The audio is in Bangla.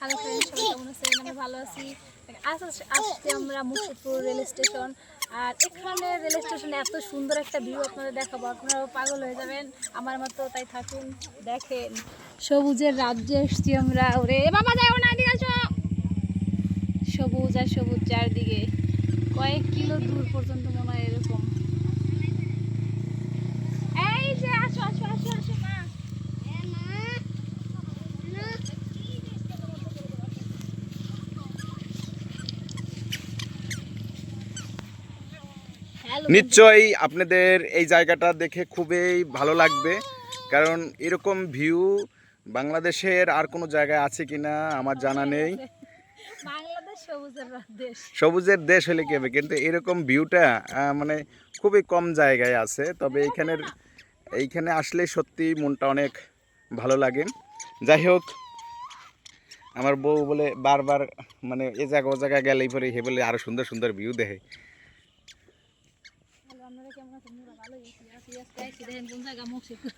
হ্যালো ফ্রেন্ডস, সবাই কেমন আছেন? আমরা ভালো আছি। আজকে আমরা মুর্শিদপুর রেল স্টেশন, আর এখানে রেল স্টেশনে এত সুন্দর একটা ভিউ আপনাদের দেখাবো, আপনারাও পাগল হয়ে যাবেন আমার মতো। তাই থাকুন, দেখেন। সবুজের রাজ্যে এসছি আমরা। ওরে বাবা, যাও না, এদিকে আসো। সবুজ আর সবুজ চারদিকে, কয়েক কিলো দূর পর্যন্ত মনে হয় এরকম। এই যে আসো আসো আসো আসো মা। নিশ্চয়ই আপনাদের এই জায়গাটা দেখে খুবই ভালো লাগবে, কারণ এরকম ভিউ বাংলাদেশের আর কোনো জায়গায় আছে কিনা আমার জানা নেই। বাংলাদেশ সবুজের দেশ। সবুজের দেশ হলে কি হবে, কিন্তু এরকম ভিউটা মানে খুবই কম জায়গায় আছে। তবে এইখানে আসলে সত্যি মনটা অনেক ভালো লাগে। যাই হোক, আমার বউ বলে বারবার মানে এ জায়গা ও জায়গায় গেলেই পরে হে বলে আরো সুন্দর সুন্দর ভিউ দেখে। আপনারা কেমন আছেন? ভালোই আছি। আজকে দেখেন কোন জায়গা মুর্শিদপুর।